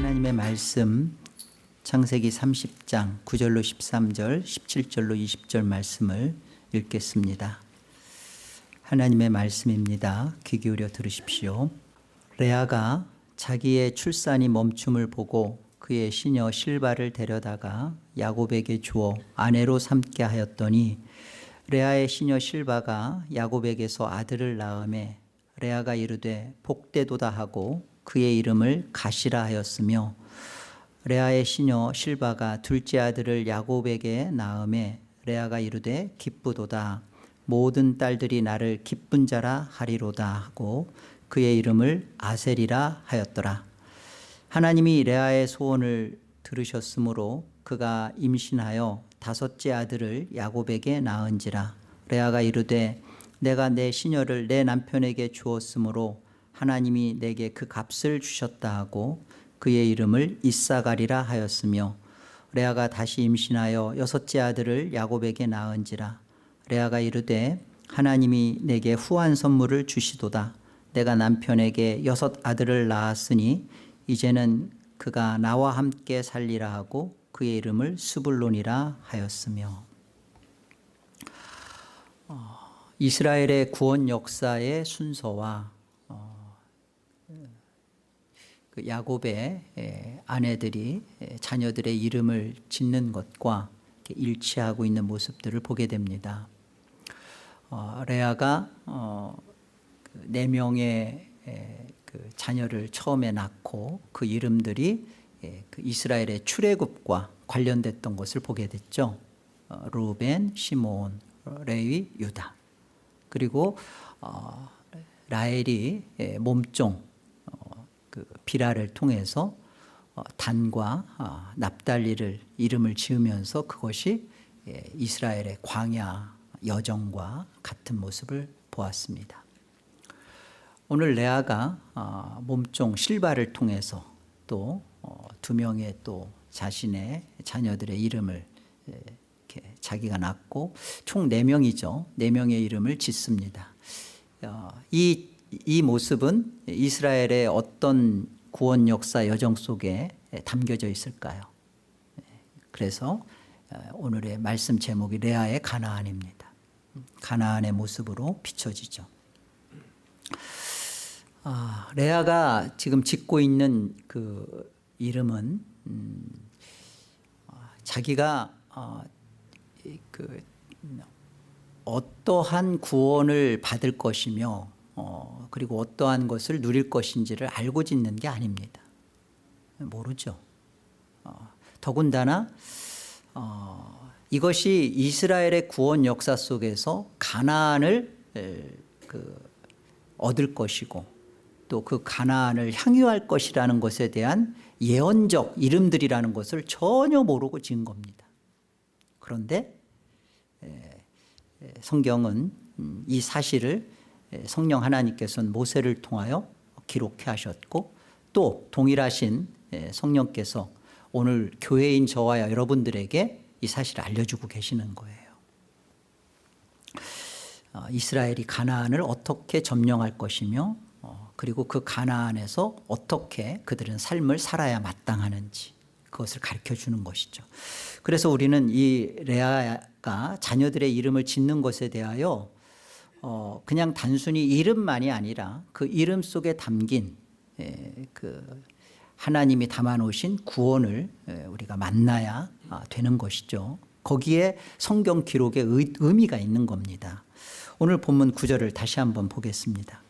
하나님의 말씀 창세기 30장 9절로 13절 17절로 20절 말씀을 읽겠습니다. 하나님의 말씀입니다. 귀 기울여 들으십시오. 레아가 자기의 출산이 멈춤을 보고 그의 시녀 실바를 데려다가 야곱에게 주어 아내로 삼게 하였더니 레아의 시녀 실바가 야곱에게서 아들을 낳음에 레아가 이르되 복되도다 하고 그의 이름을 가시라 하였으며 레아의 시녀 실바가 둘째 아들을 야곱에게 낳음에 레아가 이르되 기쁘도다 모든 딸들이 나를 기쁜 자라 하리로다 하고 그의 이름을 아셀이라 하였더라. 하나님이 레아의 소원을 들으셨으므로 그가 임신하여 다섯째 아들을 야곱에게 낳은지라. 레아가 이르되 내가 내 시녀를 내 남편에게 주었으므로 하나님이 내게 그 값을 주셨다 하고 그의 이름을 이사가리라 하였으며 레아가 다시 임신하여 여섯째 아들을 야곱에게 낳은지라. 레아가 이르되 하나님이 내게 후한 선물을 주시도다. 내가 남편에게 여섯 아들을 낳았으니 이제는 그가 나와 함께 살리라 하고 그의 이름을 스불론이라 하였으며. 이스라엘의 구원 역사의 순서와 그 야곱의 아내들이 자녀들의 이름을 짓는 것과 일치하고 있는 모습들을 보게 됩니다. 레아가 4명의 그 자녀를 처음에 낳고 그 이름들이 그 이스라엘의 출애굽과 관련됐던 것을 보게 됐죠. 루벤, 시몬, 레위, 유다. 그리고 라헬이 몸종 그 비라를 통해서 단과 납달리를 이름을 지으면서 그것이 이스라엘의 광야 여정과 같은 모습을 보았습니다. 오늘 레아가 몸종 실바를 통해서 또 2명의 또 자신의 자녀들의 이름을 이렇게 자기가 낳고 총 4명이죠. 4명의 이름을 짓습니다. 이 모습은 이스라엘의 어떤 구원 역사 여정 속에 담겨져 있을까요? 그래서 오늘의 말씀 제목이 레아의 가나안입니다. 가나안의 모습으로 비춰지죠. 레아가 지금 짓고 있는 그 이름은 자기가 그 어떠한 구원을 받을 것이며 그리고 어떠한 것을 누릴 것인지를 알고 짓는 게 아닙니다. 모르죠. 더군다나 이것이 이스라엘의 구원 역사 속에서 가나안을 얻을 것이고 또 그 가나안을 향유할 것이라는 것에 대한 예언적 이름들이라는 것을 전혀 모르고 지은 겁니다. 그런데 성경은 이 사실을 성령 하나님께서는 모세를 통하여 기록해 하셨고 또 동일하신 성령께서 오늘 교회인 저와 여러분들에게 이 사실을 알려주고 계시는 거예요. 이스라엘이 가나안을 어떻게 점령할 것이며 그리고 그 가나안에서 어떻게 그들은 삶을 살아야 마땅하는지 그것을 가르쳐 주는 것이죠. 그래서 우리는 이 레아가 자녀들의 이름을 짓는 것에 대하여 그냥 단순히 이름만이 아니라 그 이름 속에 담긴 그 하나님이 담아놓으신 구원을 우리가 만나야 되는 것이죠. 거기에 성경 기록에 의미가 있는 겁니다. 오늘 본문 9절을 다시 한번 보겠습니다.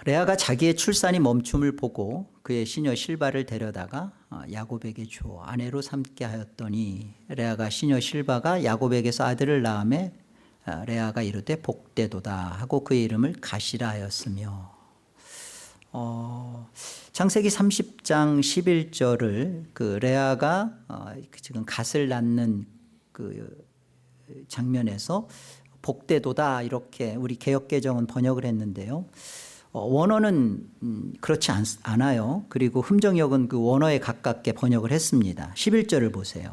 레아가 자기의 출산이 멈춤을 보고 그의 시녀 실바를 데려다가 야곱에게 주어 아내로 삼게 하였더니 레아가 시녀 실바가 야곱에게서 아들을 낳음에 레아가 이르되 복되도다 하고 그의 이름을 가시라 하였으며. 창세기 30장 11절을 그 레아가 지금 갓을 낳는 그 장면에서 복되도다 이렇게 우리 개역개정은 번역을 했는데요. 원어는 그렇지 않아요. 그리고 흠정역은 그 원어에 가깝게 번역을 했습니다. 11절을 보세요.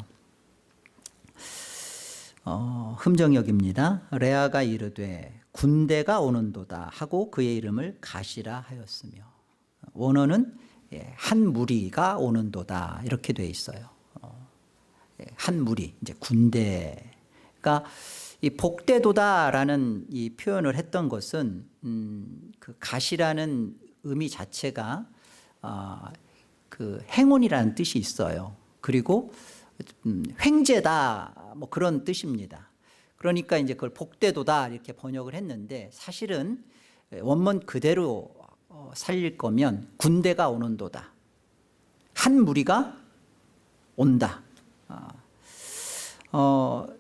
흠정역입니다. 레아가 이르되 군대가 오는도다 하고 그의 이름을 가시라 하였으며. 원어는 한 무리가 오는도다 이렇게 돼 있어요. 한 무리, 이제 군대가 이 복되도다라는 이 표현을 했던 것은 그 가시라는 의미 자체가 그 행운이라는 뜻이 있어요. 그리고 횡재다 뭐 그런 뜻입니다. 그러니까 이제 그걸 복되도다 이렇게 번역을 했는데 사실은 원문 그대로 살릴 거면 군대가 오는도다. 한 무리가 온다.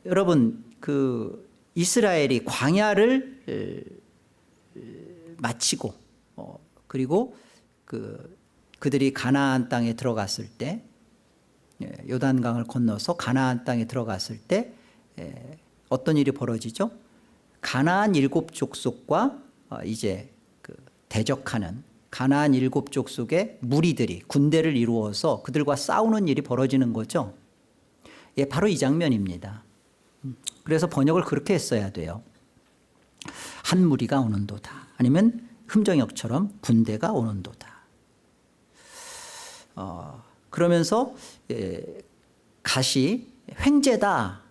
여러분 그 이스라엘이 광야를 마치고 그리고 그들이 가나안 땅에 들어갔을 때 요단강을 건너서 가나안 땅에 들어갔을 때 어떤 일이 벌어지죠? 가나안 7족속과 이제 그 대적하는 가나안 7족속의 무리들이 군대를 이루어서 그들과 싸우는 일이 벌어지는 거죠. 바로 이 장면입니다. 그래서 번역을 그렇게 했어야 돼요. 한 무리가 오는도다. 아니면 흠정역처럼 군대가 오는도다. 그러면서 갓이 횡재다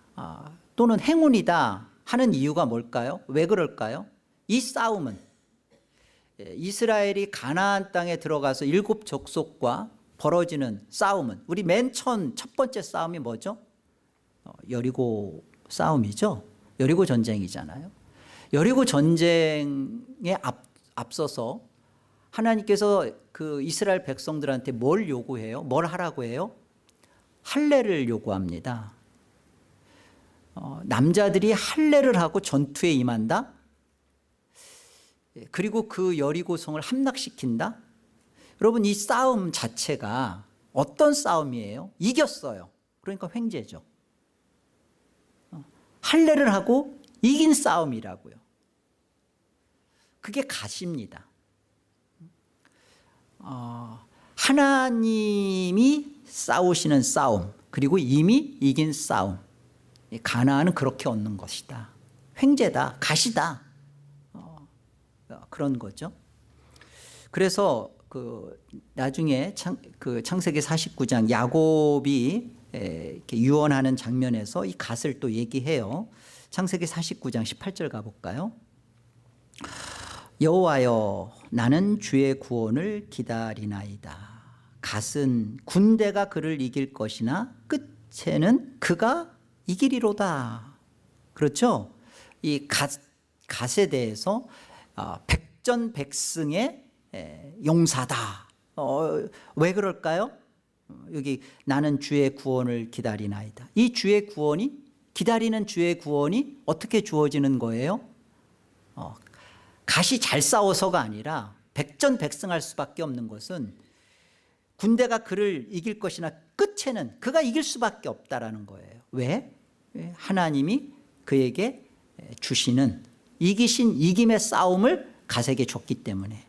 또는 행운이다 하는 이유가 뭘까요? 왜 그럴까요? 이 싸움은 이스라엘이 가나안 땅에 들어가서 7족속과 벌어지는 싸움은 우리 맨 첫 번째 싸움이 뭐죠? 여리고 싸움이죠. 여리고 전쟁이잖아요. 여리고 전쟁에 앞서서 하나님께서 그 이스라엘 백성들한테 뭘 요구해요? 뭘 하라고 해요? 할례를 요구합니다. 남자들이 할례를 하고 전투에 임한다. 그리고 그 여리고성을 함락시킨다. 여러분 이 싸움 자체가 어떤 싸움이에요? 이겼어요. 그러니까 횡재죠. 할례를 하고 이긴 싸움이라고요. 그게 갓입니다. 하나님이 싸우시는 싸움 그리고 이미 이긴 싸움. 가나안은 그렇게 얻는 것이다. 횡재다. 갓이다. 그런 거죠. 그래서 나중에 창세기 49장 야곱이 이렇게 유언하는 장면에서 이 갓을 또 얘기해요. 창세기 49장 18절 가볼까요? 여호와여 나는 주의 구원을 기다리나이다. 갓은 군대가 그를 이길 것이나 끝에는 그가 이기리로다. 그렇죠? 이 갓에 대해서 백전백승의 용사다. 왜 그럴까요? 여기 나는 주의 구원을 기다리나이다. 이 주의 구원이 기다리는 주의 구원이 어떻게 주어지는 거예요? 갓이 잘 싸워서가 아니라 백전백승할 수밖에 없는 것은 군대가 그를 이길 것이나 끝에는 그가 이길 수밖에 없다라는 거예요. 왜? 하나님이 그에게 주시는 이김의 싸움을 갓에게 줬기 때문에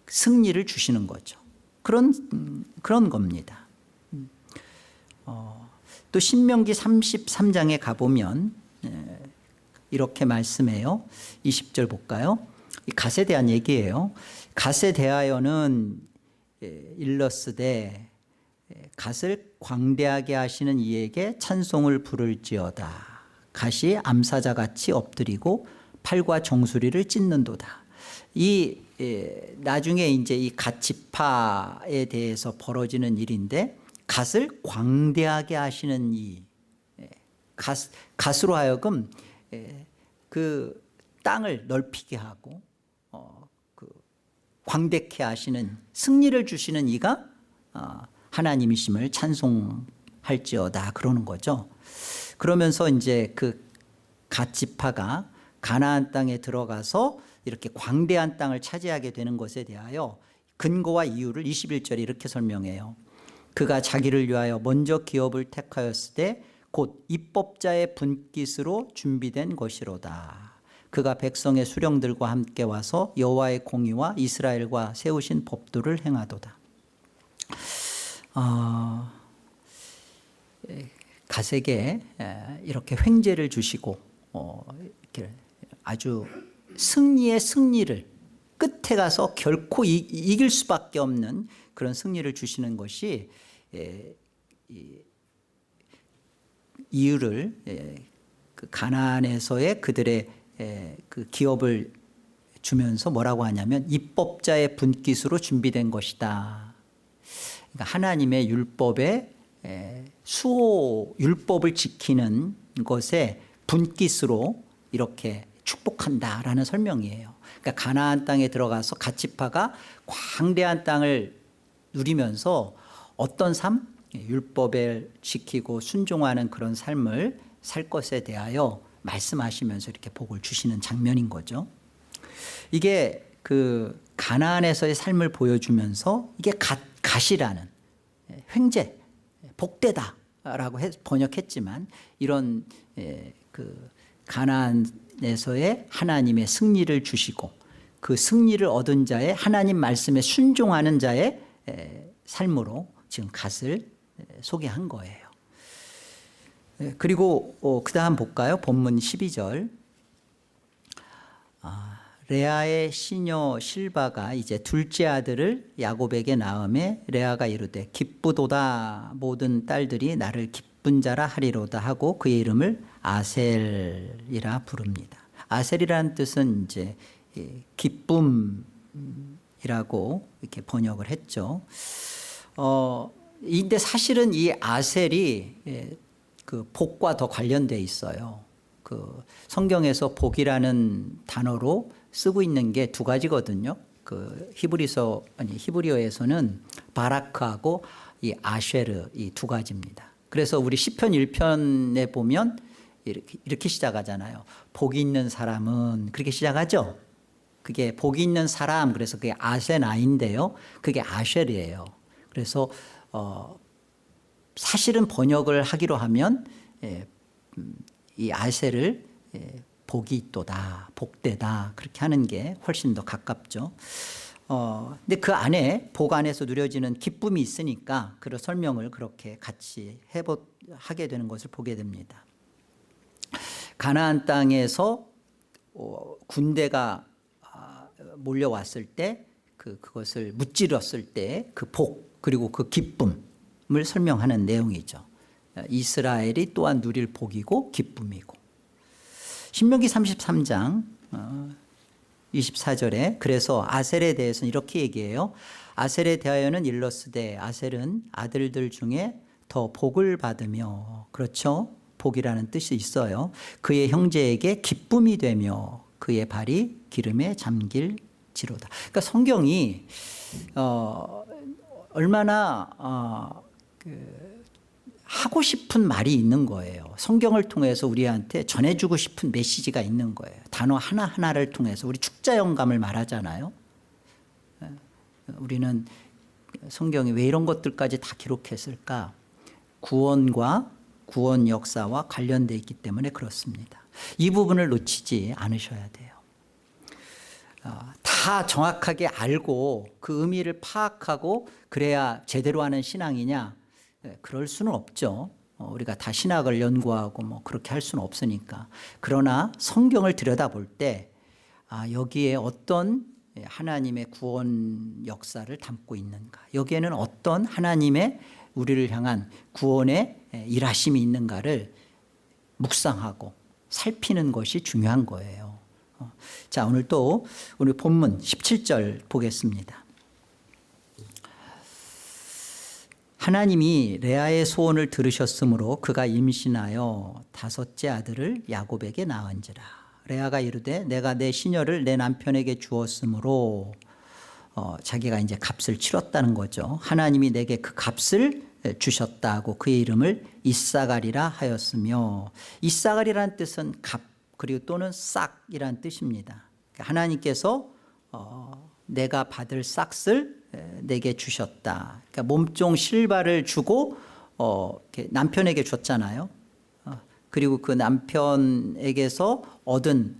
승리를 주시는 거죠. 그런 겁니다. 또 신명기 33장에 가보면 이렇게 말씀해요. 20절 볼까요? 이 갓에 대한 얘기예요. 갓에 대하여는 일러스되 갓을 광대하게 하시는 이에게 찬송을 부를지어다. 갓이 암사자같이 엎드리고 팔과 정수리를 찢는도다. 이 나중에 이제 이 갓 지파에 대해서 벌어지는 일인데 갓을 광대하게 하시는 이 갓으로 하여금 그 땅을 넓히게 하고 광대케 하시는 승리를 주시는 이가 하나님이심을 찬송할지어다 그러는 거죠. 그러면서 이제 그 갓 지파가 가나안 땅에 들어가서 이렇게 광대한 땅을 차지하게 되는 것에 대하여 근거와 이유를 21절에 이렇게 설명해요. 그가 자기를 위하여 먼저 기업을 택하였을 때 곧 입법자의 분깃으로 준비된 것이로다. 그가 백성의 수령들과 함께 와서 여호와의 공의와 이스라엘과 세우신 법도를 행하도다. 갓에게 이렇게 횡재를 주시고 이렇게 아주 승리의 승리를 끝에 가서 결코 이길 수밖에 없는 그런 승리를 주시는 것이 이유를 그 가나안에서의 그들의 그 기업을 주면서 뭐라고 하냐면 입법자의 분깃으로 준비된 것이다. 그러니까 하나님의 율법의 수호 율법을 지키는 것에 분깃으로 이렇게 축복한다라는 설명이에요. 그러니까 가나안 땅에 들어가서 갓지파가 광대한 땅을 누리면서 어떤 삶? 율법을 지키고 순종하는 그런 삶을 살 것에 대하여 말씀하시면서 이렇게 복을 주시는 장면인 거죠. 이게 그 가나안에서의 삶을 보여주면서 이게 갓이라는 횡재, 복되다라고 번역했지만 이런 그 가나안에서의 하나님의 승리를 주시고 그 승리를 얻은 자의 하나님 말씀에 순종하는 자의 삶으로 지금 갓을 소개한 거예요. 그리고 그 다음 볼까요? 본문 12절. 레아의 시녀 실바가 이제 둘째 아들을 야곱에게 낳음에 레아가 이르되 기쁘도다 모든 딸들이 나를 기쁜 자라 하리로다 하고 그의 이름을 아셀이라 부릅니다. 아셀이라는 뜻은 이제 기쁨이라고 이렇게 번역을 했죠. 근데 사실은 이 아셀이 그 복과 더 관련돼 있어요. 그 성경에서 복이라는 단어로 쓰고 있는 게 두 가지거든요. 그 히브리어에서는 바라크하고 이 아쉐르 이 두 가지입니다. 그래서 우리 시편 1편에 보면 이렇게 시작하잖아요. 복이 있는 사람은 그렇게 시작하죠. 그게 복이 있는 사람 그래서 그게 아세나인데요. 그게 아쉐르예요. 그래서 사실은 번역을 하기로 하면 이 아세를 복이 있도다, 복되다 그렇게 하는 게 훨씬 더 가깝죠. 근데 그 안에 복 안에서 누려지는 기쁨이 있으니까 그런 설명을 그렇게 같이 하게 되는 것을 보게 됩니다. 가나안 땅에서 군대가 몰려왔을 때 그것을 무찌렀을 때 그 복 그리고 그 기쁨을 설명하는 내용이죠. 이스라엘이 또한 누릴 복이고 기쁨이고. 신명기 33장 24절에 그래서 아셀에 대해서는 이렇게 얘기해요. 아셀에 대하여는 일러스되 아셀은 아들들 중에 더 복을 받으며 그렇죠. 복이라는 뜻이 있어요. 그의 형제에게 기쁨이 되며 그의 발이 기름에 잠길지로다. 그러니까 성경이 얼마나 하고 싶은 말이 있는 거예요. 성경을 통해서 우리한테 전해주고 싶은 메시지가 있는 거예요. 단어 하나하나를 통해서 우리 축자 영감을 말하잖아요. 우리는 성경이 왜 이런 것들까지 다 기록했을까? 구원과 구원 역사와 관련되어 있기 때문에 그렇습니다. 이 부분을 놓치지 않으셔야 돼요. 다 정확하게 알고 그 의미를 파악하고 그래야 제대로 하는 신앙이냐? 그럴 수는 없죠. 우리가 다 신학을 연구하고 뭐 그렇게 할 수는 없으니까. 그러나 성경을 들여다볼 때 여기에 어떤 하나님의 구원 역사를 담고 있는가? 여기에는 어떤 하나님의 우리를 향한 구원의 일하심이 있는가를 묵상하고 살피는 것이 중요한 거예요. 자, 오늘 또 우리 본문 17절 보겠습니다. 하나님이 레아의 소원을 들으셨으므로 그가 임신하여 다섯째 아들을 야곱에게 낳은지라. 레아가 이르되 내가 내 시녀를 내 남편에게 주었으므로 자기가 이제 값을 치렀다는 거죠. 하나님이 내게 그 값을 주셨다고 그의 이름을 이사갈이라 하였으며 이사갈이라는 뜻은 값 그리고 또는 싹이라는 뜻입니다. 하나님께서 내가 받을 싹을 내게 주셨다. 그러니까 몸종 실바를 주고 남편에게 줬잖아요. 그리고 그 남편에게서 얻은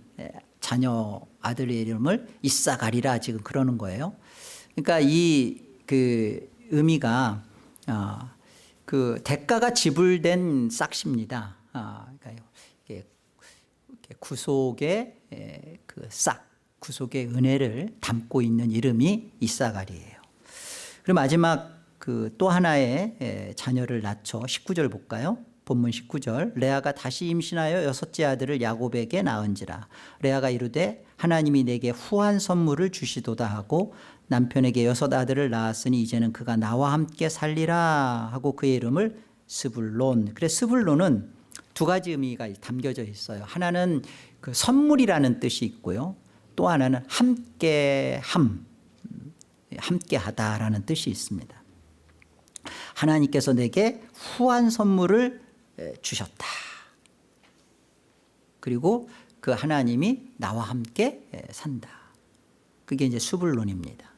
자녀 아들의 이름을 이사갈이라 지금 그러는 거예요. 그러니까 이 그 의미가 그 대가가 지불된 싹입니다. 그러니까 구속의 그 싹 구속의 은혜를 담고 있는 이름이 이사갈이에요. 그리고 마지막 그 또 하나의 자녀를 낳죠. 19절 볼까요? 본문 19절. 레아가 다시 임신하여 여섯째 아들을 야곱에게 낳은지라. 레아가 이르되 하나님이 내게 후한 선물을 주시도다 하고 남편에게 여섯 아들을 낳았으니 이제는 그가 나와 함께 살리라 하고 그의 이름을 스불론. 그래 스불론은 두 가지 의미가 담겨져 있어요. 하나는 그 선물이라는 뜻이 있고요. 또 하나는 함께함, 함께하다라는 뜻이 있습니다. 하나님께서 내게 후한 선물을 주셨다. 그리고 그 하나님이 나와 함께 산다. 그게 이제 스불론입니다.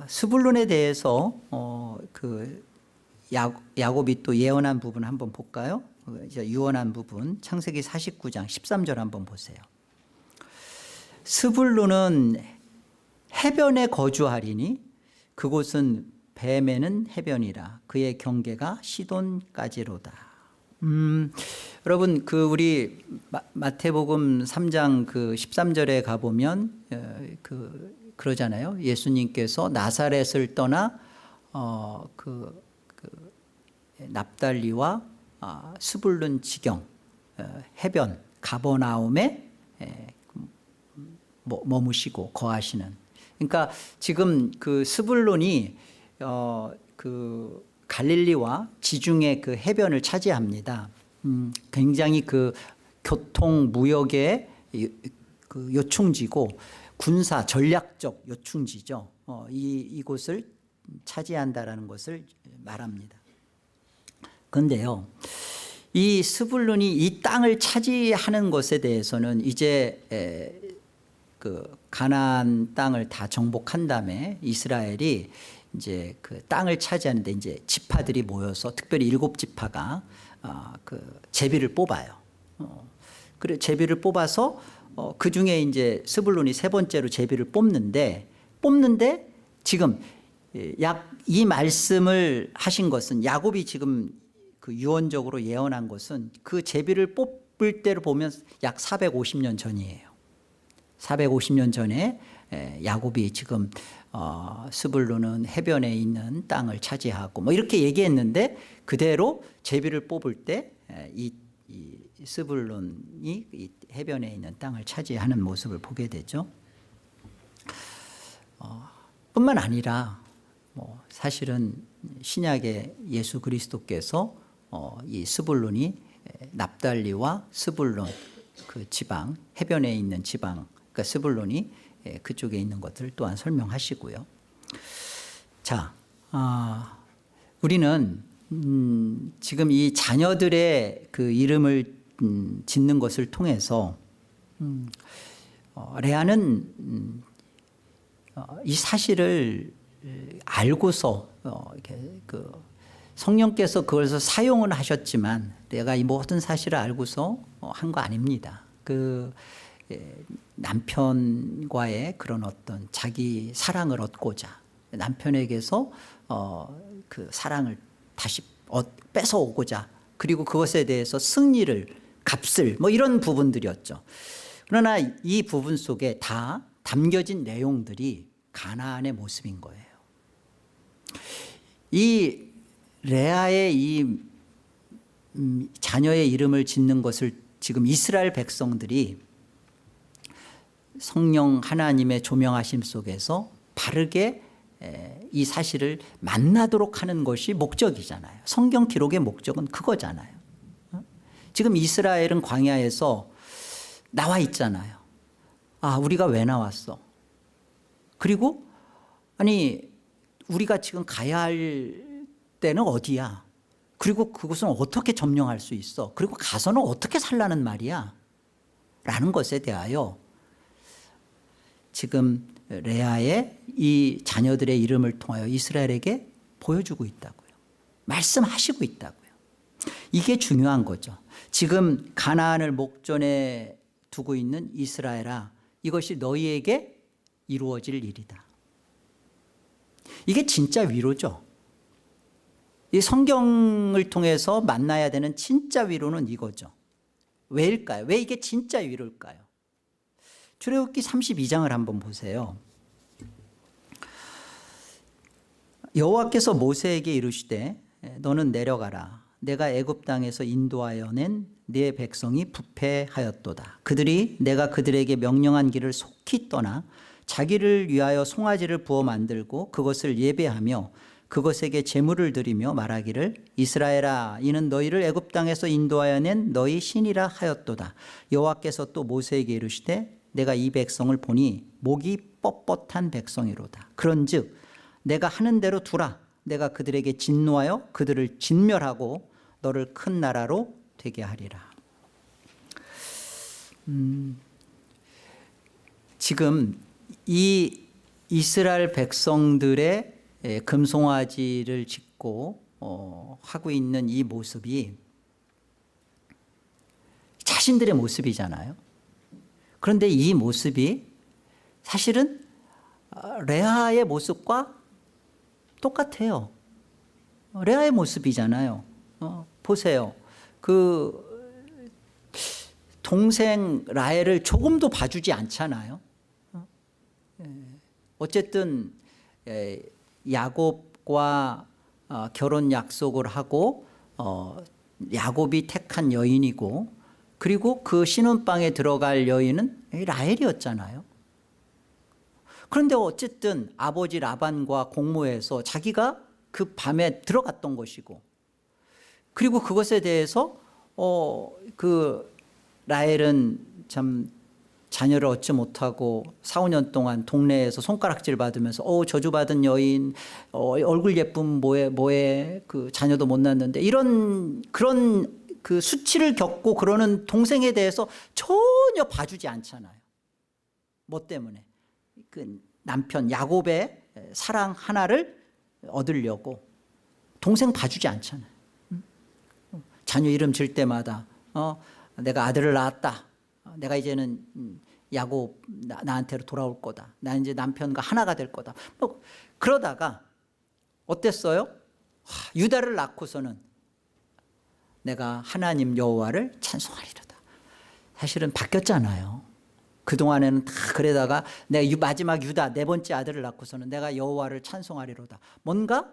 스불론에 대해서 그 야곱이 또 예언한 부분 한번 볼까요? 유언한 부분 창세기 49장 13절 한번 보세요. 스불론은 해변에 거주하리니 그곳은 뱀에는 해변이라 그의 경계가 시돈까지로다. 여러분 그 우리 마태복음 3장 그 13절에 가 보면 그러잖아요. 예수님께서 나사렛을 떠나 그 납달리와 스불론 지경 해변 가버나움에 머무시고 거하시는. 그러니까 지금 그 스불론이 그 갈릴리와 지중해 그 해변을 차지합니다. 굉장히 그 교통 무역의 그 요충지고 군사 전략적 요충지죠. 이곳을 차지한다라는 것을 말합니다. 그런데요, 이 스불론이 이 땅을 차지하는 것에 대해서는 이제 그 가나안 땅을 다 정복한 다음에 이스라엘이 이제 그 땅을 차지하는데 이제 지파들이 모여서 특별히 7지파가 그 제비를 뽑아요. 그래 제비를 뽑아서 그 중에 이제 스불론이 세 번째로 제비를 뽑는데 지금 약 이 말씀을 하신 것은 야곱이 지금 그 유언적으로 예언한 것은 그 제비를 뽑을 때로 보면 약 450년 전이에요. 450년 전에 야곱이 지금 스불론은 해변에 있는 땅을 차지하고 뭐 이렇게 얘기했는데 그대로 제비를 뽑을 때 이 스불론이 이 해변에 있는 땅을 차지하는 모습을 보게 되죠. 뿐만 아니라 뭐 사실은 신약의 예수 그리스도께서 이 스불론이 납달리와 스불론 그 지방 해변에 있는 지방 그러니까 스불론이 그쪽에 있는 것들 또한 설명하시고요. 자, 우리는 지금 이 자녀들의 그 이름을 짓는 것을 통해서 레아는 이 사실을 알고서 이렇게 그 성령께서 그것을 사용은 하셨지만 내가 이 모든 사실을 알고서 한 거 아닙니다. 그 남편과의 그런 어떤 자기 사랑을 얻고자 남편에게서 그 사랑을 다시 뺏어오고자 그리고 그것에 대해서 승리를 값을 뭐 이런 부분들이었죠. 그러나 이 부분 속에 다 담겨진 내용들이 가나안의 모습인 거예요. 이 레아의 이 자녀의 이름을 짓는 것을 지금 이스라엘 백성들이 성령 하나님의 조명하심 속에서 바르게 이 사실을 만나도록 하는 것이 목적이잖아요. 성경 기록의 목적은 그거잖아요. 지금 이스라엘은 광야에서 나와 있잖아요. 아, 우리가 왜 나왔어? 그리고 아니 우리가 지금 가야 할 때는 어디야? 그리고 그곳은 어떻게 점령할 수 있어? 그리고 가서는 어떻게 살라는 말이야? 라는 것에 대하여 지금 레아의 이 자녀들의 이름을 통하여 이스라엘에게 보여주고 있다고요. 말씀하시고 있다고요. 이게 중요한 거죠. 지금 가나안을 목전에 두고 있는 이스라엘아, 이것이 너희에게 이루어질 일이다. 이게 진짜 위로죠. 이 성경을 통해서 만나야 되는 진짜 위로는 이거죠. 왜일까요? 왜 이게 진짜 위로일까요? 출애굽기 32장을 한번 보세요. 여호와께서 모세에게 이르시되 너는 내려가라. 내가 애굽 땅에서 인도하여 낸 네 백성이 부패하였도다. 그들이 내가 그들에게 명령한 길을 속히 떠나 자기를 위하여 송아지를 부어 만들고 그것을 예배하며 그것에게 제물을 드리며 말하기를 이스라엘아 이는 너희를 애굽 땅에서 인도하여 낸 너희 신이라 하였도다. 여호와께서 또 모세에게 이르시되 내가 이 백성을 보니 목이 뻣뻣한 백성이로다. 그런즉 내가 하는 대로 두라. 내가 그들에게 진노하여 그들을 진멸하고 너를 큰 나라로 되게 하리라. 지금 이 이스라엘 백성들의 금송아지를 짓고 하고 있는 이 모습이 자신들의 모습이잖아요. 그런데 이 모습이 사실은 레아의 모습과 똑같아요. 레아의 모습이잖아요. 보세요. 그 동생 라헬을 조금도 봐주지 않잖아요. 어쨌든 야곱과 결혼 약속을 하고 야곱이 택한 여인이고 그리고 그 신혼방에 들어갈 여인은 라헬이었잖아요. 그런데 어쨌든 아버지 라반과 공모해서 자기가 그 밤에 들어갔던 것이고 그리고 그것에 대해서 그 라헬은 참 자녀를 얻지 못하고 4, 5년 동안 동네에서 손가락질 받으면서 저주받은 여인, 얼굴 예쁨 뭐해 그 자녀도 못 낳는데 이런 그런 그 수치를 겪고 그러는 동생에 대해서 전혀 봐주지 않잖아요. 뭐 때문에? 그 남편 야곱의 사랑 하나를 얻으려고 동생 봐주지 않잖아요. 자녀 이름 질 때마다 내가 아들을 낳았다. 내가 이제는 야곱 나한테로 돌아올 거다. 나 이제 남편과 하나가 될 거다. 뭐 그러다가 어땠어요? 유다를 낳고서는 내가 하나님 여호와를 찬송하리로다. 사실은 바뀌었잖아요. 그동안에는 다 그러다가 내가 마지막 유다 네 번째 아들을 낳고서는 내가 여호와를 찬송하리로다. 뭔가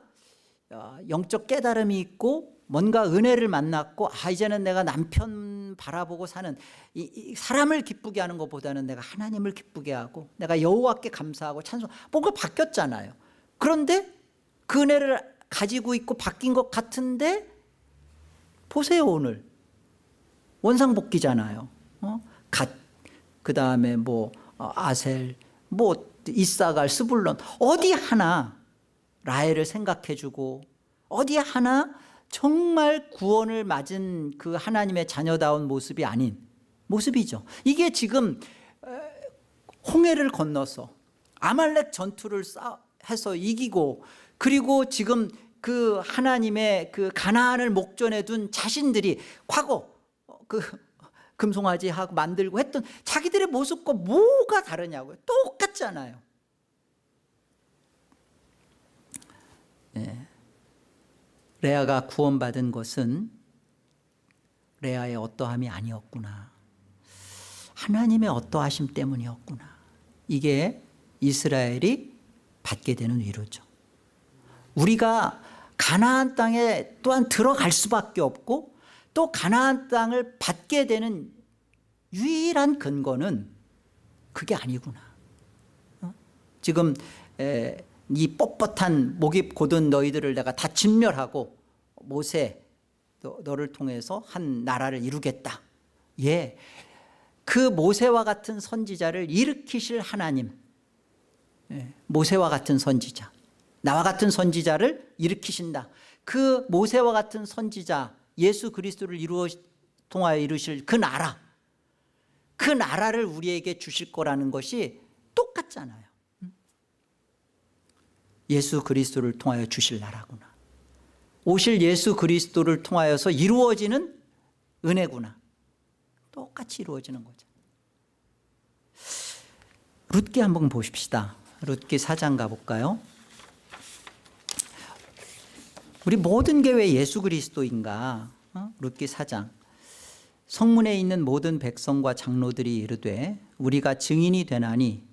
영적 깨달음이 있고 뭔가 은혜를 만났고 이제는 내가 남편 바라보고 사는 이 사람을 기쁘게 하는 것보다는 내가 하나님을 기쁘게 하고 내가 여호와께 감사하고 찬송 뭔가 바뀌었잖아요. 그런데 그 은혜를 가지고 있고 바뀐 것 같은데 보세요. 오늘 원상복귀잖아요. 갓 그다음에 뭐 아셀 뭐 이사갈 스불론 어디 하나 라헬을 생각해주고 어디 하나 정말 구원을 맞은 그 하나님의 자녀다운 모습이 아닌 모습이죠. 이게 지금 홍해를 건너서 아말렉 전투를 해서 이기고 그리고 지금 그 하나님의 그 가나안을 목전에 둔 자신들이 과거 그 금송아지 하고 만들고 했던 자기들의 모습과 뭐가 다르냐고요. 똑같잖아요. 네. 레아가 구원받은 것은 레아의 어떠함이 아니었구나. 하나님의 어떠하심 때문이었구나. 이게 이스라엘이 받게 되는 위로죠. 우리가 가나안 땅에 또한 들어갈 수밖에 없고 또 가나안 땅을 받게 되는 유일한 근거는 그게 아니구나. 지금 이 뻣뻣한 목이 곧은 너희들을 내가 다 진멸하고 모세 너를 통해서 한 나라를 이루겠다. 그 모세와 같은 선지자를 일으키실 하나님, 모세와 같은 선지자, 나와 같은 선지자를 일으키신다. 그 모세와 같은 선지자 예수 그리스도를 통하여 이루실 그 나라를 우리에게 주실 거라는 것이 똑같잖아요. 예수 그리스도를 통하여 주실 나라구나. 오실 예수 그리스도를 통하여서 이루어지는 은혜구나. 똑같이 이루어지는 거죠. 룻기 한번 보십시다. 룻기 4장 가볼까요? 우리 모든 게 왜 예수 그리스도인가? 룻기 4장. 성문에 있는 모든 백성과 장로들이 이르되 우리가 증인이 되나니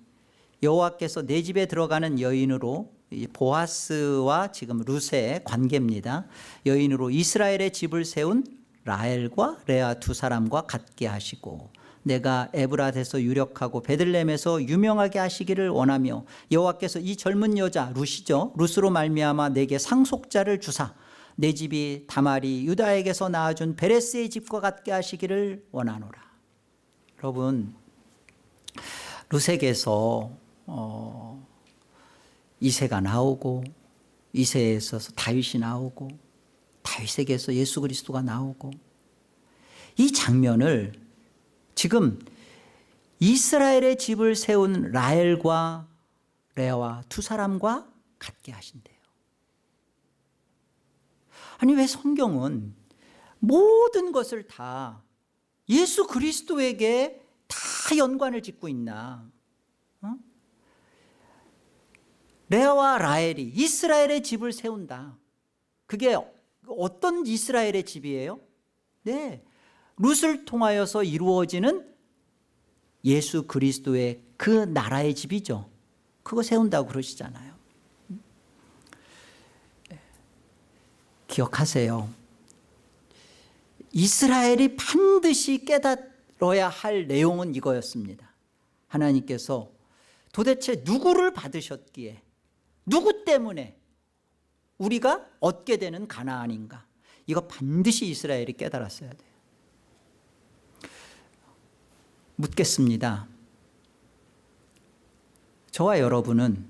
여호와께서 내 집에 들어가는 여인으로, 보아스와 지금 룻의 관계입니다. 여인으로 이스라엘의 집을 세운 라헬과 레아 두 사람과 같게 하시고 내가 에브랏에서 유력하고 베들레헴에서 유명하게 하시기를 원하며 여호와께서 이 젊은 여자 룻이죠, 룻으로 말미암아 내게 상속자를 주사 내 집이 다말이 유다에게서 낳아준 베레스의 집과 같게 하시기를 원하노라. 여러분, 룻에게서 이새가 나오고, 이새에서 다윗이 나오고, 다윗에게서 예수 그리스도가 나오고, 이 장면을 지금 이스라엘의 집을 세운 라헬과 레아와 두 사람과 같게 하신대요. 아니, 왜 성경은 모든 것을 다 예수 그리스도에게 다 연관을 짓고 있나? 레아와 라헬이 이스라엘의 집을 세운다. 그게 어떤 이스라엘의 집이에요? 네, 룻을 통하여서 이루어지는 예수 그리스도의 그 나라의 집이죠. 그거 세운다고 그러시잖아요. 기억하세요. 이스라엘이 반드시 깨달아야 할 내용은 이거였습니다. 하나님께서 도대체 누구를 받으셨기에, 누구 때문에 우리가 얻게 되는 가나안인가? 이거 반드시 이스라엘이 깨달았어야 돼요. 묻겠습니다. 저와 여러분은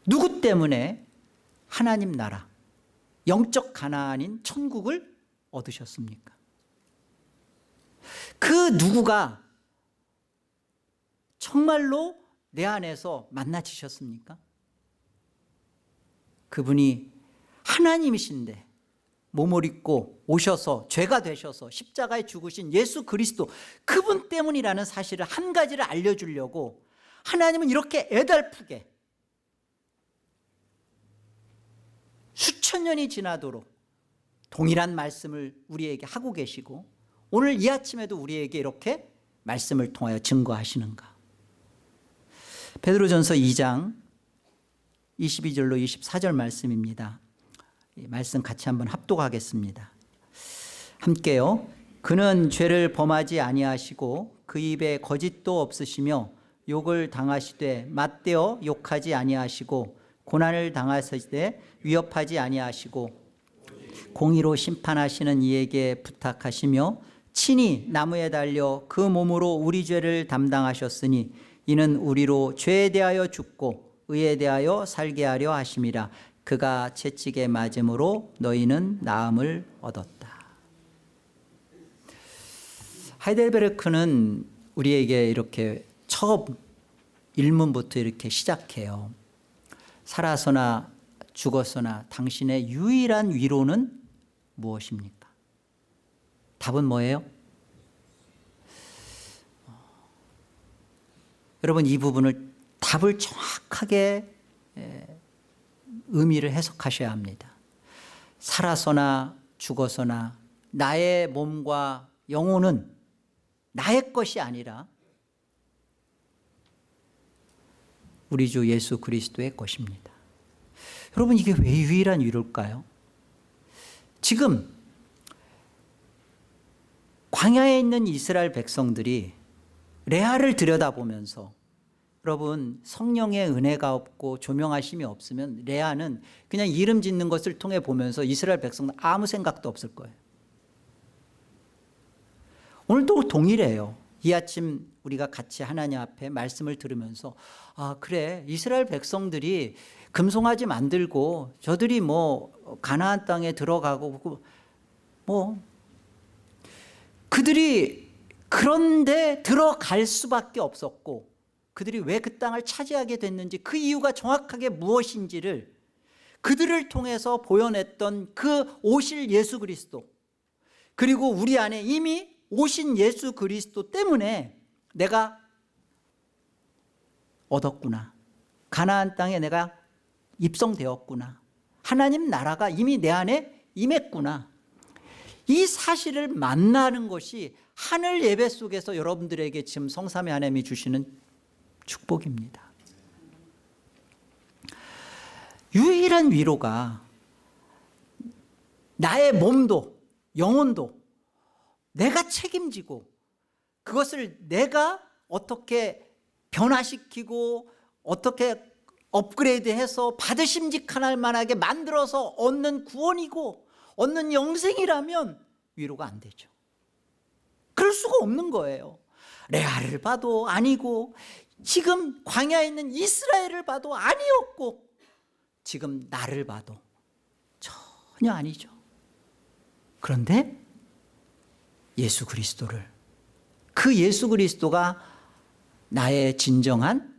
누구 때문에 하나님 나라, 영적 가나안인 천국을 얻으셨습니까? 그 누구가 정말로 내 안에서 만나지셨습니까? 그분이 하나님이신데 몸을 입고 오셔서 죄가 되셔서 십자가에 죽으신 예수 그리스도, 그분 때문이라는 사실을 한 가지를 알려주려고 하나님은 이렇게 애달프게 수천 년이 지나도록 동일한 말씀을 우리에게 하고 계시고 오늘 이 아침에도 우리에게 이렇게 말씀을 통하여 증거하시는가? 베드로전서 2장 22절로 24절 말씀입니다. 이 말씀 같이 한번 합독하겠습니다. 함께요. 그는 죄를 범하지 아니하시고 그 입에 거짓도 없으시며 욕을 당하시되 맞대어 욕하지 아니하시고 고난을 당하시되 위협하지 아니하시고 공의로 심판하시는 이에게 부탁하시며 친히 나무에 달려 그 몸으로 우리 죄를 담당하셨으니 이는 우리로 죄에 대하여 죽고 의에 대하여 살게 하려 하심이라. 그가 채찍에 맞음으로 너희는 나음을 얻었다. 하이델베르크는 우리에게 이렇게 처음 일문부터 이렇게 시작해요. 살아서나 죽어서나 당신의 유일한 위로는 무엇입니까? 답은 뭐예요? 여러분, 이 부분을 답을 정확하게 의미를 해석하셔야 합니다. 살아서나 죽어서나 나의 몸과 영혼은 나의 것이 아니라 우리 주 예수 그리스도의 것입니다. 여러분, 이게 왜 유일한 위로일까요? 지금 광야에 있는 이스라엘 백성들이 레아를 들여다보면서, 여러분, 성령의 은혜가 없고 조명하심이 없으면 레아는 그냥 이름 짓는 것을 통해 보면서 이스라엘 백성은 아무 생각도 없을 거예요. 오늘도 동일해요. 이 아침 우리가 같이 하나님 앞에 말씀을 들으면서 아, 그래, 이스라엘 백성들이 금송아지 만들고 저들이 뭐 가나안 땅에 들어가고 뭐 그들이 그런데 들어갈 수밖에 없었고 그들이 왜 그 땅을 차지하게 됐는지 그 이유가 정확하게 무엇인지를 그들을 통해서 보여냈던 그 오실 예수 그리스도, 그리고 우리 안에 이미 오신 예수 그리스도 때문에 내가 얻었구나. 가나안 땅에 내가 입성되었구나. 하나님 나라가 이미 내 안에 임했구나. 이 사실을 만나는 것이 하늘 예배 속에서 여러분들에게 지금 성삼위 하나님이 주시는 축복입니다. 유일한 위로가 나의 몸도 영혼도 내가 책임지고 그것을 내가 어떻게 변화시키고 어떻게 업그레이드해서 받으심직할 만하게 만들어서 얻는 구원이고 얻는 영생이라면 위로가 안 되죠. 그럴 수가 없는 거예요. 레아를 봐도 아니고 지금 광야에 있는 이스라엘을 봐도 아니었고 지금 나를 봐도 전혀 아니죠. 그런데 예수 그리스도를, 그 예수 그리스도가 나의 진정한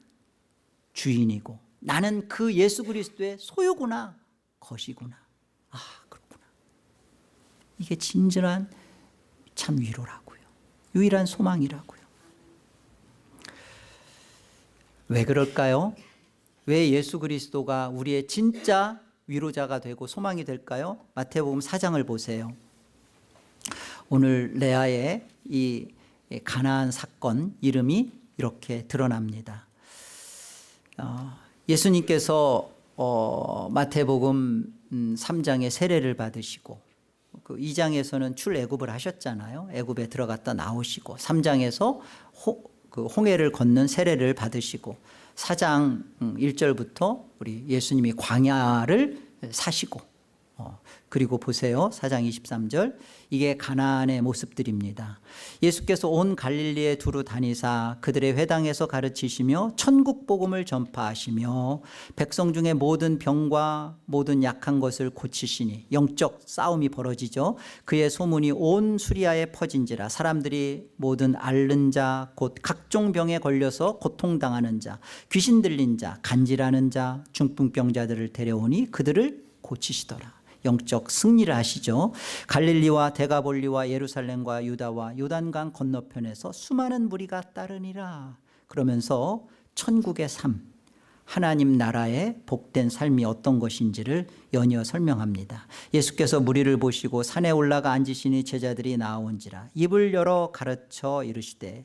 주인이고 나는 그 예수 그리스도의 소유구나, 것이구나. 아, 그렇구나. 이게 진정한 참 위로라고요. 유일한 소망이라고요. 왜 그럴까요? 왜 예수 그리스도가 우리의 진짜 위로자가 되고 소망이 될까요? 마태복음 4장을 보세요. 오늘 레아의 이 가나안 사건 이름이 이렇게 드러납니다. 예수님께서 마태복음 3장에 세례를 받으시고 그 2장에서는 출애굽을 하셨잖아요. 애굽에 들어갔다 나오시고 3장에서 홍해를 걷는 세례를 받으시고 4장 1절부터 우리 예수님이 광야를 사시고 그리고 보세요. 4장 23절 이게 가나안의 모습들입니다. 예수께서 온 갈릴리에 두루 다니사 그들의 회당에서 가르치시며 천국 복음을 전파하시며 백성 중에 모든 병과 모든 약한 것을 고치시니 영적 싸움이 벌어지죠. 그의 소문이 온 수리아에 퍼진지라 사람들이 모든 앓는 자 곧 각종 병에 걸려서 고통당하는 자 귀신 들린 자 간질하는 자 중풍병자들을 데려오니 그들을 고치시더라. 영적 승리를 하시죠. 갈릴리와 데가볼리와 예루살렘과 유다와 요단강 건너편에서 수많은 무리가 따르니라. 그러면서 천국의 삶, 하나님 나라의 복된 삶이 어떤 것인지를 연이어 설명합니다. 예수께서 무리를 보시고 산에 올라가 앉으시니 제자들이 나온지라 입을 열어 가르쳐 이르시되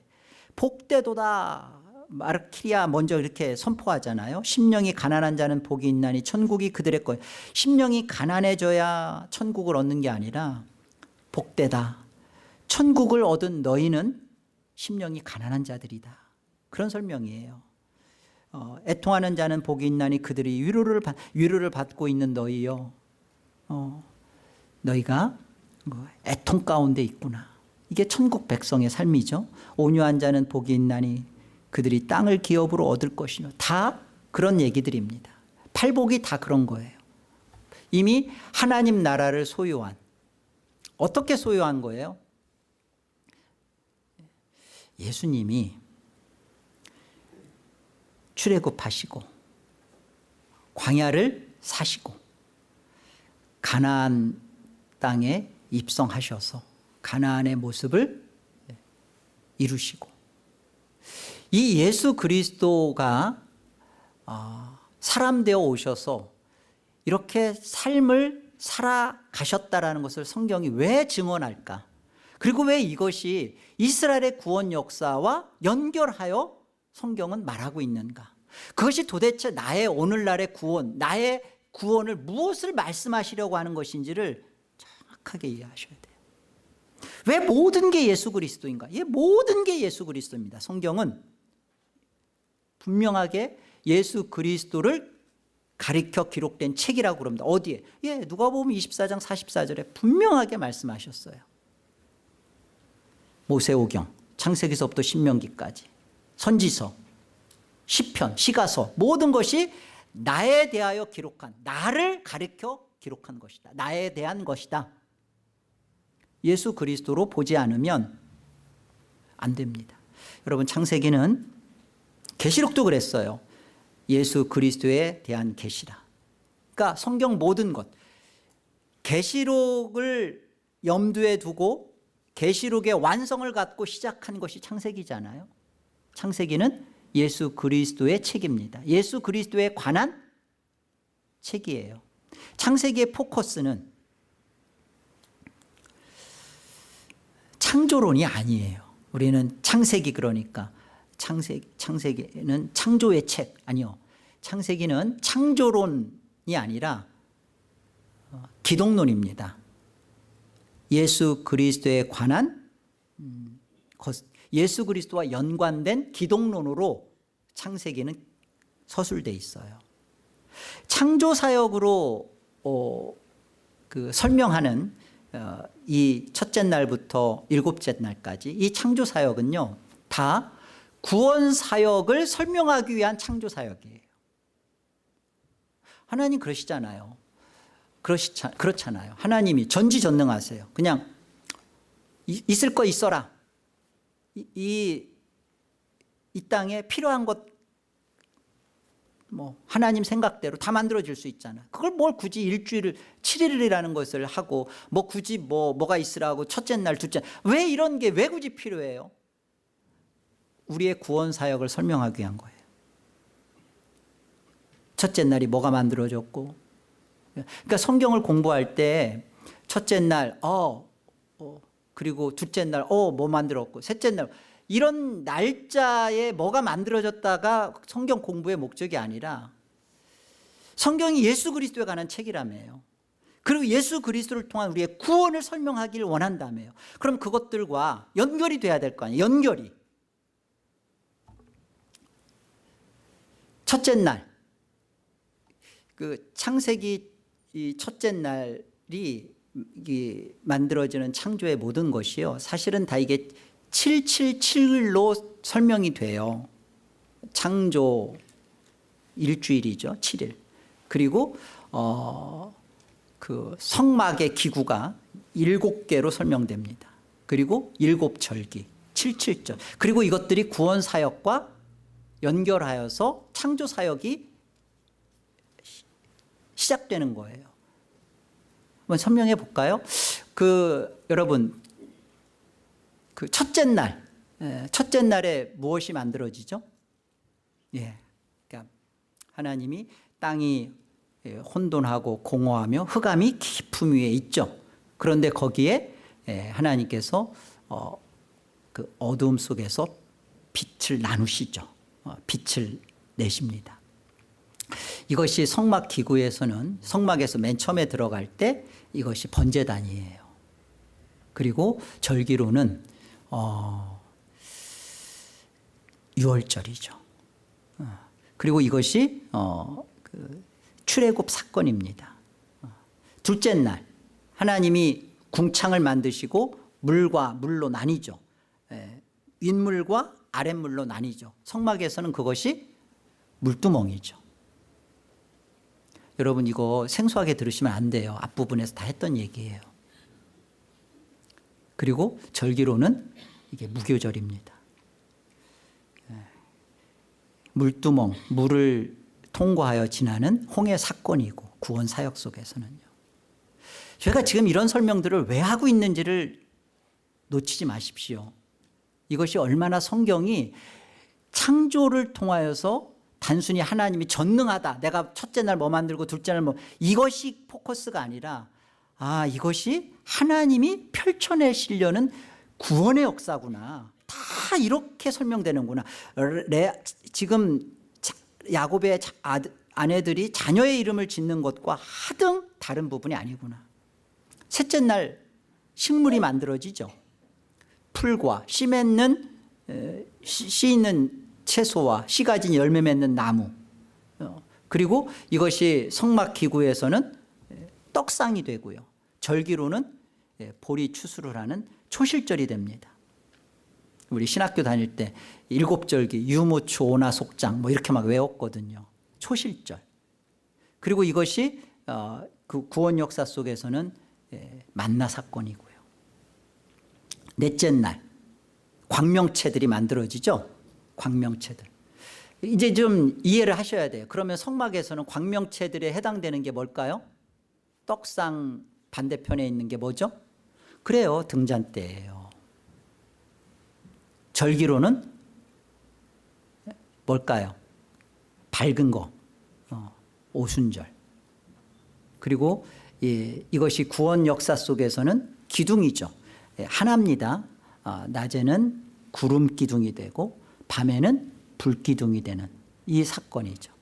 복되도다. 마르키리아 먼저 이렇게 선포하잖아요. 심령이 가난한 자는 복이 있나니 천국이 그들의 거예요. 심령이 가난해져야 천국을 얻는 게 아니라 복되다. 천국을 얻은 너희는 심령이 가난한 자들이다. 그런 설명이에요. 애통하는 자는 복이 있나니 그들이 위로를 받고 있는 너희요. 너희가 애통 가운데 있구나. 이게 천국 백성의 삶이죠. 온유한 자는 복이 있나니 그들이 땅을 기업으로 얻을 것이며 다 그런 얘기들입니다. 팔복이 다 그런 거예요. 이미 하나님 나라를 소유한, 어떻게 소유한 거예요? 예수님이 출애굽하시고 광야를 사시고 가나안 땅에 입성하셔서 가나안의 모습을 이루시고 이 예수 그리스도가 사람 되어 오셔서 이렇게 삶을 살아가셨다라는 것을 성경이 왜 증언할까? 그리고 왜 이것이 이스라엘의 구원 역사와 연결하여 성경은 말하고 있는가? 그것이 도대체 나의 오늘날의 구원, 나의 구원을 무엇을 말씀하시려고 하는 것인지를 정확하게 이해하셔야 돼요. 왜 모든 게 예수 그리스도인가? 모든 게 예수 그리스도입니다. 성경은 분명하게 예수 그리스도를 가리켜 기록된 책이라고 그럽니다. 어디에? 누가복음 24장 44절에 분명하게 말씀하셨어요. 모세오경, 창세기서부터 신명기까지, 선지서, 시편, 시가서 모든 것이 나에 대하여 기록한, 나를 가리켜 기록한 것이다. 나에 대한 것이다. 예수 그리스도로 보지 않으면 안 됩니다. 여러분, 창세기는 계시록도 그랬어요. 예수 그리스도에 대한 계시라. 그러니까 성경 모든 것, 계시록을 염두에 두고 계시록의 완성을 갖고 시작한 것이 창세기잖아요. 창세기는 예수 그리스도의 책입니다. 예수 그리스도에 관한 책이에요. 창세기의 포커스는 창조론이 아니에요. 우리는 창세기, 그러니까 창세기는 창조의 책, 아니요. 창세기는 창조론이 아니라 기독론입니다. 예수 그리스도에 관한 예수 그리스도와 연관된 기독론으로 창세기는 서술돼 있어요. 창조 사역으로 설명하는 이 첫째 날부터 일곱째 날까지 이 창조 사역은요, 다 구원 사역을 설명하기 위한 창조 사역이에요. 하나님 그러시잖아요. 그렇잖아요. 하나님이 전지전능하세요. 그냥 있을 거 있어라. 이 땅에 필요한 것 하나님 생각대로 다 만들어질 수 있잖아. 그걸 뭘 굳이 일주일을 7일이라는 것을 하고 굳이 뭐가 있으라고 첫째 날 둘째 왜 이런 게 왜 굳이 필요해요? 우리의 구원 사역을 설명하기 위한 거예요. 첫째 날이 뭐가 만들어졌고, 그러니까 성경을 공부할 때 첫째 날 그리고 둘째 날 뭐 만들었고, 셋째 날 이런 날짜에 뭐가 만들어졌다가 성경 공부의 목적이 아니라 성경이 예수 그리스도에 관한 책이라며요. 그리고 예수 그리스도를 통한 우리의 구원을 설명하기를 원한다며요. 그럼 그것들과 연결이 돼야 될 거 아니에요. 연결이. 첫째 날, 그 창세기 이 첫째 날이 만들어지는 창조의 모든 것이요, 사실은 다 이게 777로 설명이 돼요. 창조 일주일이죠. 7일. 그리고 그 성막의 기구가 7개로 설명됩니다. 그리고 7절기 77절. 그리고 이것들이 구원 사역과 연결하여서 창조 사역이 시작되는 거예요. 한번 설명해 볼까요? 여러분, 그 첫째 날에 무엇이 만들어지죠? 그러니까 하나님이 땅이 혼돈하고 공허하며 흑암이 깊음 위에 있죠. 그런데 거기에 하나님께서 그 어두움 속에서 빛을 나누시죠. 빛을 내십니다. 이것이 성막 기구에서는, 성막에서 맨 처음에 들어갈 때 이것이 번제단이에요. 그리고 절기로는 6월절이죠. 그리고 이것이 그 출애굽 사건입니다. 둘째 날 하나님이 궁창을 만드시고 물과 물로 나뉘죠. 윗물과 아랫물로 나뉘죠. 성막에서는 그것이 물두멍이죠. 여러분, 이거 생소하게 들으시면 안 돼요. 앞부분에서 다 했던 얘기예요. 그리고 절기로는 이게 무교절입니다. 물두멍, 물을 통과하여 지나는 홍해 사건이고 구원 사역 속에서는요. 제가 지금 이런 설명들을 왜 하고 있는지를 놓치지 마십시오. 이것이 얼마나 성경이 창조를 통하여서 단순히 하나님이 전능하다, 내가 첫째 날 뭐 만들고 둘째 날 이것이 포커스가 아니라, 이것이 하나님이 펼쳐내시려는 구원의 역사구나, 다 이렇게 설명되는구나. 지금 야곱의 아내들이 자녀의 이름을 짓는 것과 하등 다른 부분이 아니구나. 셋째 날 식물이 만들어지죠. 풀과 씨 있는 채소와 씨 가진 열매 맺는 나무. 그리고 이것이 성막 기구에서는 떡상이 되고요. 절기로는 보리 추수를 하는 초실절이 됩니다. 우리 신학교 다닐 때 7절기, 유무추, 오나, 속장 이렇게 막 외웠거든요. 초실절. 그리고 이것이 그 구원 역사 속에서는 만나 사건이고요. 넷째 날 광명체들이 만들어지죠. 광명체들. 이제 좀 이해를 하셔야 돼요. 그러면 성막에서는 광명체들에 해당되는 게 뭘까요? 떡상 반대편에 있는 게 뭐죠? 그래요, 등잔대예요. 절기로는 뭘까요? 밝은 거, 오순절. 그리고 이것이 구원 역사 속에서는 기둥이죠. 하나입니다. 낮에는 구름 기둥이 되고 밤에는 불 기둥이 되는 이 사건이죠.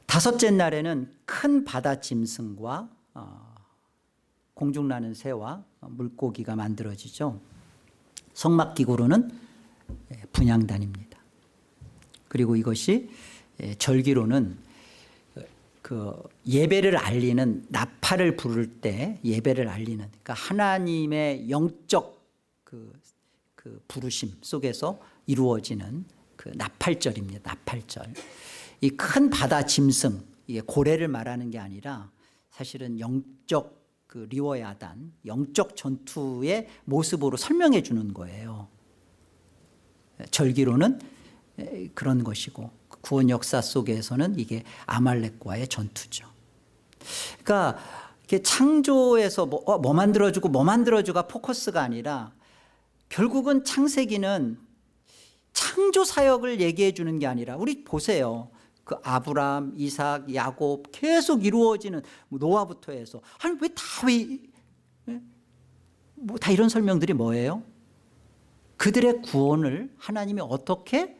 다섯째 날에는 큰 바다 짐승과 공중나는 새와 물고기가 만들어지죠. 성막기구로는 분향단입니다. 그리고 이것이 절기로는 그 예배를 알리는, 나팔을 부를 때 예배를 알리는, 그러니까 하나님의 영적 그 부르심 속에서 이루어지는 그 나팔절입니다. 나팔절. 이 큰 바다 짐승, 이게 고래를 말하는 게 아니라 사실은 영적 그 리워야단, 영적 전투의 모습으로 설명해 주는 거예요. 절기로는 그런 것이고, 구원 역사 속에서는 이게 아말렉과의 전투죠. 그러니까 이렇게 창조에서 뭐 만들어주고 뭐 만들어주가 포커스가 아니라 결국은 창세기는 창조 사역을 얘기해 주는 게 아니라, 우리 보세요. 그 아브람, 이삭, 야곱 계속 이루어지는 노아부터 해서, 아니 뭐 다 이런 설명들이 뭐예요? 그들의 구원을 하나님이 어떻게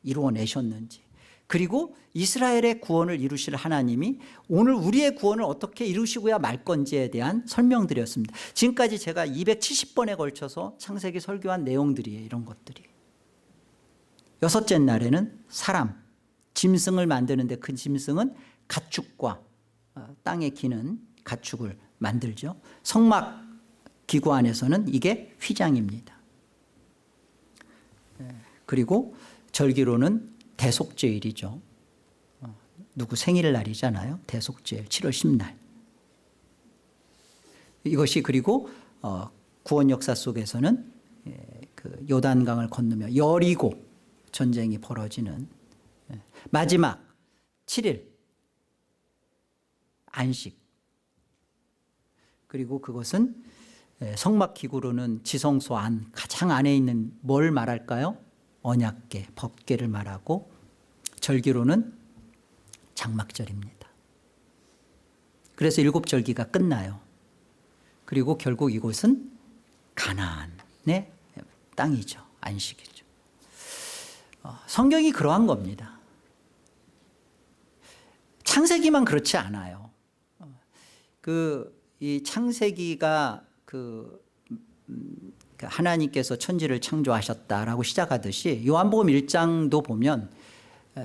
이루어내셨는지, 그리고 이스라엘의 구원을 이루실 하나님이 오늘 우리의 구원을 어떻게 이루시고야 말 건지에 대한 설명들이었습니다. 지금까지 제가 270번에 걸쳐서 창세기 설교한 내용들이에요. 이런 것들이. 여섯째 날에는 사람, 짐승을 만드는데 그 짐승은 가축과 땅에 기는 가축을 만들죠. 성막 기구 안에서는 이게 휘장입니다. 그리고 절기로는 대속죄일이죠. 누구 생일날이잖아요. 대속죄일 7월 10날. 이것이, 그리고 구원 역사 속에서는 그 요단강을 건너며 여리고 전쟁이 벌어지는 마지막 7일 안식. 그리고 그것은 성막 기구로는 지성소 안, 가장 안에 있는 뭘 말할까요? 언약궤, 법궤를 말하고, 절기로는 장막절입니다. 그래서 7절기가 끝나요. 그리고 결국 이곳은 가나안의 땅이죠. 안식이죠. 성경이 그러한 겁니다. 창세기만 그렇지 않아요. 이 창세기가 하나님께서 천지를 창조하셨다라고 시작하듯이 요한복음 1장도 보면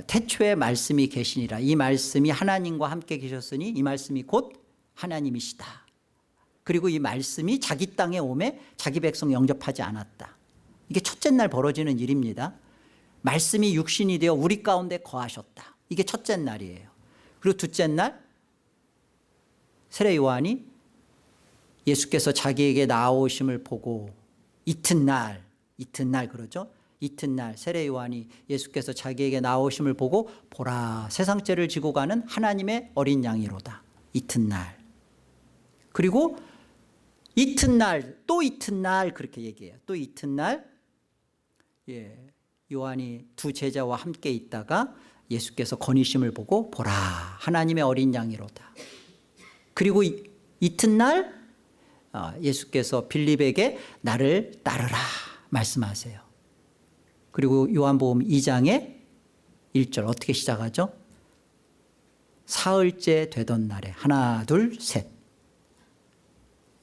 태초에 말씀이 계시니라, 이 말씀이 하나님과 함께 계셨으니 이 말씀이 곧 하나님이시다. 그리고 이 말씀이 자기 땅에 오매 자기 백성 영접하지 않았다. 이게 첫째 날 벌어지는 일입니다. 말씀이 육신이 되어 우리 가운데 거하셨다. 이게 첫째 날이에요. 그리고 둘째 날 세례 요한이 예수께서 자기에게 나오심을 보고 이튿날 그러죠. 이튿날 세례 요한이 예수께서 자기에게 나오심을 보고 보라, 세상 죄를 지고 가는 하나님의 어린 양이로다. 이튿날. 그리고 이튿날, 또 이튿날 그렇게 얘기해요. 또 이튿날 요한이 두 제자와 함께 있다가 예수께서 거니심을 보고 보라, 하나님의 어린 양이로다. 그리고 이튿날 예수께서 빌립에게 나를 따르라 말씀하세요. 그리고 요한복음 2장의 1절 어떻게 시작하죠? 사흘째 되던 날에 하나 둘 셋.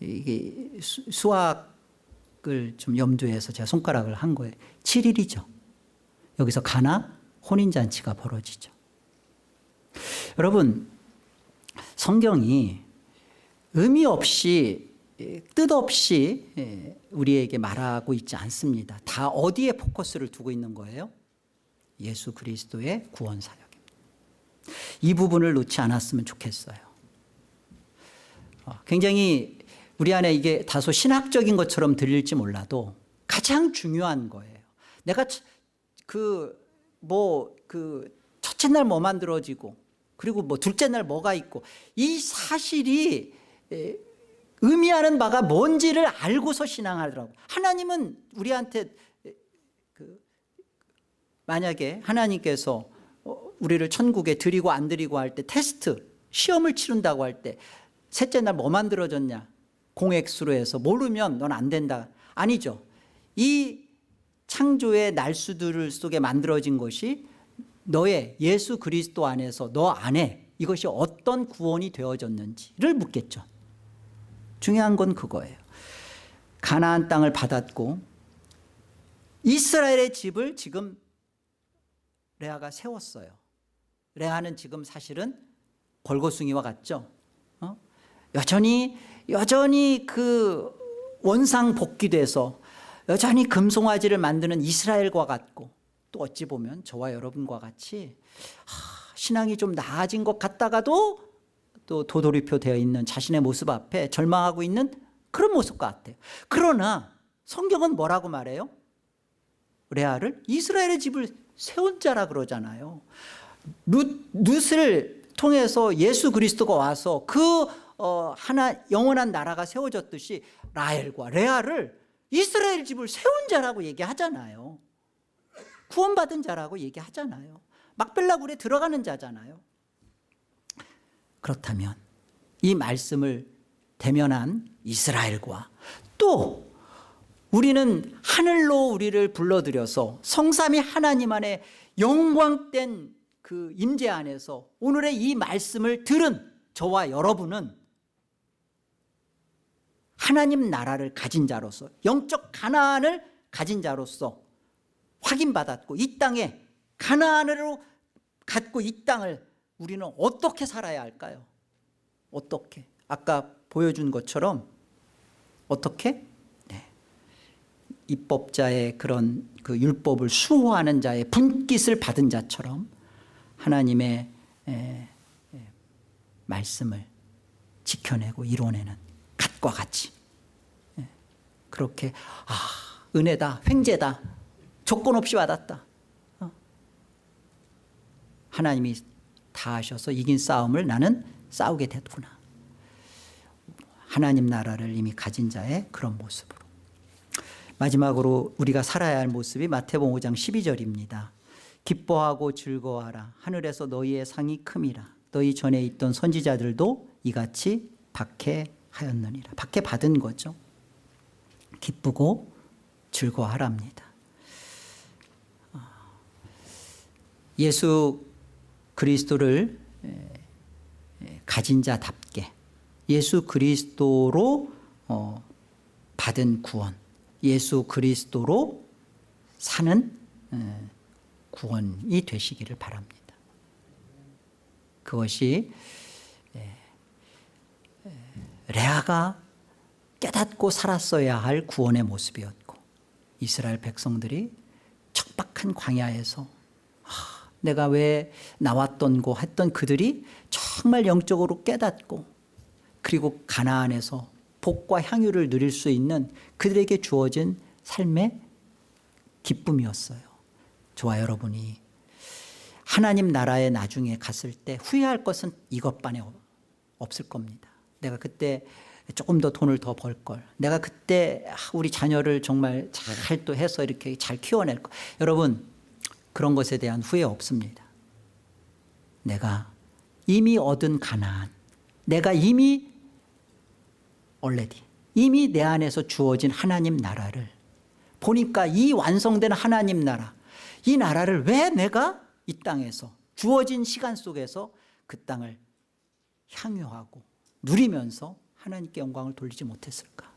이게 수학을 좀 염두에 해서 제가 손가락을 한 거예요. 7일이죠. 여기서 가나 혼인잔치가 벌어지죠. 여러분, 성경이 의미 없이, 뜻없이 우리에게 말하고 있지 않습니다. 다 어디에 포커스를 두고 있는 거예요? 예수 그리스도의 구원 사역입니다. 이 부분을 놓지 않았으면 좋겠어요. 굉장히 우리 안에 이게 다소 신학적인 것처럼 들릴지 몰라도 가장 중요한 거예요. 내가 첫째 날 뭐 만들어지고, 그리고 뭐 둘째 날 뭐가 있고, 이 사실이 의미하는 바가 뭔지를 알고서 신앙하더라고요. 하나님은 우리한테 만약에 하나님께서 우리를 천국에 드리고 안 드리고 할 때, 테스트, 시험을 치른다고 할 때 셋째 날 뭐 만들어졌냐? 공액수로 해서 모르면 넌 안 된다. 아니죠. 이 창조의 날수들 속에 만들어진 것이 너의 예수 그리스도 안에서 너 안에 이것이 어떤 구원이 되어졌는지를 묻겠죠. 중요한 건 그거예요. 가나안 땅을 받았고 이스라엘의 집을 지금 레아가 세웠어요. 레아는 지금 사실은 벌거숭이와 같죠. 여전히 그 원상 복귀돼서 여전히 금송아지를 만드는 이스라엘과 같고, 또 어찌 보면 저와 여러분과 같이 신앙이 좀 나아진 것 같다가도 또 도돌이표 되어 있는 자신의 모습 앞에 절망하고 있는 그런 모습 같아요. 그러나 성경은 뭐라고 말해요? 레아를 이스라엘의 집을 세운 자라 그러잖아요. 룻을 통해서 예수 그리스도가 와서 그 하나 영원한 나라가 세워졌듯이 라헬과 레아를 이스라엘 집을 세운 자라고 얘기하잖아요. 구원받은 자라고 얘기하잖아요. 막벨라굴에 들어가는 자잖아요. 그렇다면 이 말씀을 대면한 이스라엘과 또 우리는 하늘로 우리를 불러들여서 성삼위 하나님 안에 영광된 그 임재 안에서 오늘의 이 말씀을 들은 저와 여러분은 하나님 나라를 가진 자로서, 영적 가나안을 가진 자로서 확인받았고, 이 땅에 가나안으로 갖고 이 땅을 우리는 어떻게 살아야 할까요? 어떻게? 아까 보여준 것처럼 어떻게? 네. 입법자의 그런 그 율법을 수호하는 자의 분깃을 받은 자처럼 하나님의 말씀을 지켜내고 이뤄내는 갓과 같이 그렇게 은혜다, 횡재다, 조건 없이 받았다. 하나님이 다 하셔서 이긴 싸움을 나는 싸우게 됐구나. 하나님 나라를 이미 가진 자의 그런 모습으로. 마지막으로 우리가 살아야 할 모습이 마태복음 5장 12절입니다. 기뻐하고 즐거워하라. 하늘에서 너희의 상이 큼이라. 너희 전에 있던 선지자들도 이같이 박해하였느니라. 박해받은 거죠. 기쁘고 즐거워하랍니다. 예수 그리스도를 가진 자답게 예수 그리스도로 받은 구원, 예수 그리스도로 사는 구원이 되시기를 바랍니다. 그것이 레아가 깨닫고 살았어야 할 구원의 모습이었고, 이스라엘 백성들이 척박한 광야에서 내가 왜 나왔던 고 했던 그들이 정말 영적으로 깨닫고, 그리고 가나안에서 복과 향유를 누릴 수 있는 그들에게 주어진 삶의 기쁨이었어요. 저와 여러분이 하나님 나라에 나중에 갔을 때 후회할 것은 이것만에 없을 겁니다. 내가 그때 조금 더 돈을 더 벌 걸. 내가 그때 우리 자녀를 정말 잘 또 해서 이렇게 잘 키워낼 걸. 여러분, 그런 것에 대한 후회 없습니다. 내가 이미 얻은 가나안, 내가 이미 이미 내 안에서 주어진 하나님 나라를 보니까, 이 완성된 하나님 나라, 이 나라를 왜 내가 이 땅에서 주어진 시간 속에서 그 땅을 향유하고 누리면서 하나님께 영광을 돌리지 못했을까?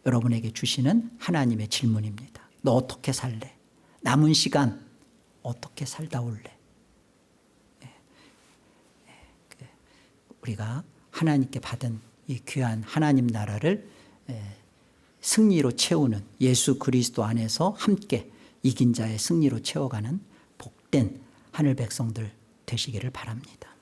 여러분에게 주시는 하나님의 질문입니다. 너 어떻게 살래? 남은 시간 어떻게 살다 올래? 우리가 하나님께 받은 이 귀한 하나님 나라를 승리로 채우는, 예수 그리스도 안에서 함께 이긴 자의 승리로 채워가는 복된 하늘 백성들 되시기를 바랍니다.